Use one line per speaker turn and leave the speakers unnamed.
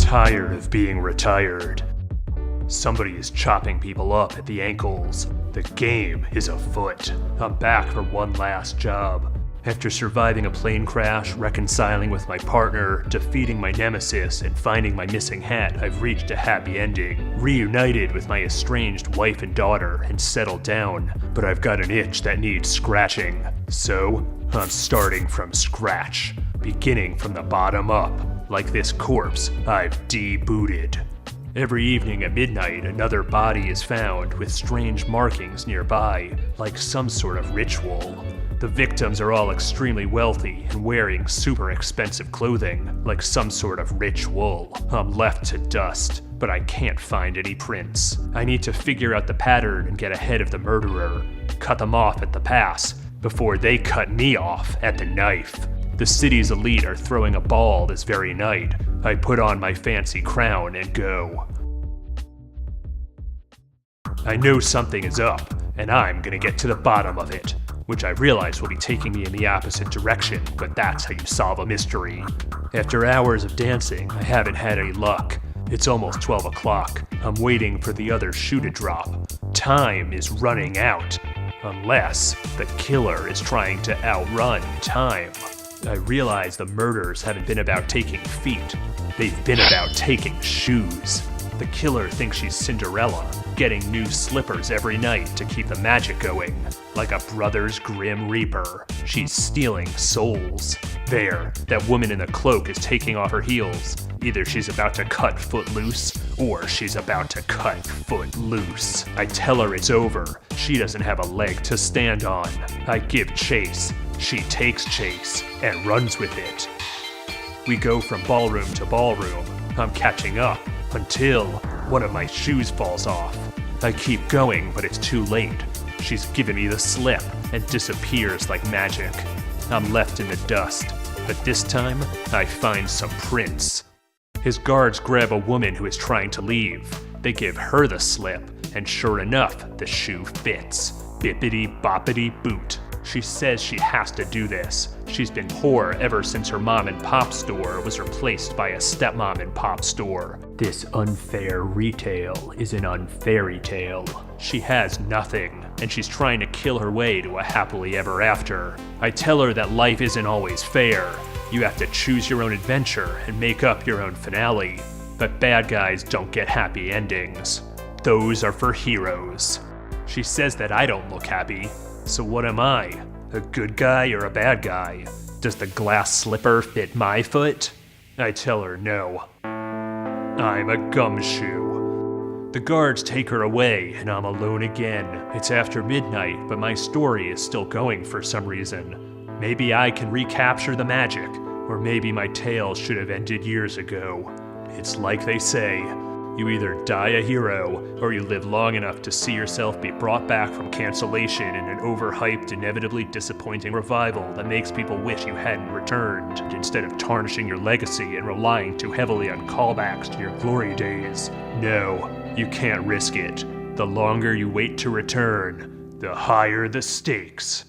tired of being retired. Somebody is chopping people up at the ankles. The game is afoot. I'm back for one last job. After surviving a plane crash, reconciling with my partner, defeating my nemesis, and finding my missing hat, I've reached a happy ending. Reunited with my estranged wife and daughter, and settled down. But I've got an itch that needs scratching. So, I'm starting from scratch. Beginning from the bottom up. Like this corpse, I've debooted. Every evening at midnight, another body is found with strange markings nearby, like some sort of ritual. The victims are all extremely wealthy and wearing super expensive clothing, like some sort of rich wool. I'm left to dust, but I can't find any prints. I need to figure out the pattern and get ahead of the murderer. Cut them off at the pass, before they cut me off at the knife. The city's elite are throwing a ball this very night. I put on my fancy crown and go. I know something is up, and I'm gonna get to the bottom of it, which I realize will be taking me in the opposite direction, but that's how you solve a mystery. After hours of dancing, I haven't had any luck. It's almost 12 o'clock. I'm waiting for the other shoe to drop. Time is running out. Unless the killer is trying to outrun time. I realize the murders haven't been about taking feet. They've been about taking shoes. The killer thinks she's Cinderella, getting new slippers every night to keep the magic going. Like a brother's grim reaper, she's stealing souls. There, that woman in the cloak is taking off her heels. Either she's about to cut Footloose, or she's about to cut Footloose. I tell her it's over. She doesn't have a leg to stand on. I give chase. She takes chase and runs with it. We go from ballroom to ballroom. I'm catching up until one of my shoes falls off. I keep going, but it's too late. She's given me the slip and disappears like magic. I'm left in the dust, but this time I find some prints. His guards grab a woman who is trying to leave. They give her the slip, and sure enough, the shoe fits. Bippity boppity boot. She says she has to do this. She's been poor ever since her mom and pop store was replaced by a stepmom and pop store. This unfair retail is an unfairy tale. She has nothing, and she's trying to kill her way to a happily ever after. I tell her that life isn't always fair. You have to choose your own adventure and make up your own finale. But bad guys don't get happy endings. Those are for heroes. She says that I don't look happy. So what am I? A good guy or a bad guy? Does the glass slipper fit my foot? I tell her no. I'm a gumshoe. The guards take her away and I'm alone again. It's after midnight, but my story is still going for some reason. Maybe I can recapture the magic, or maybe my tale should have ended years ago. It's like they say. You either die a hero, or you live long enough to see yourself be brought back from cancellation in an overhyped, inevitably disappointing revival that makes people wish you hadn't returned, instead of tarnishing your legacy and relying too heavily on callbacks to your glory days. No, you can't risk it. The longer you wait to return, the higher the stakes.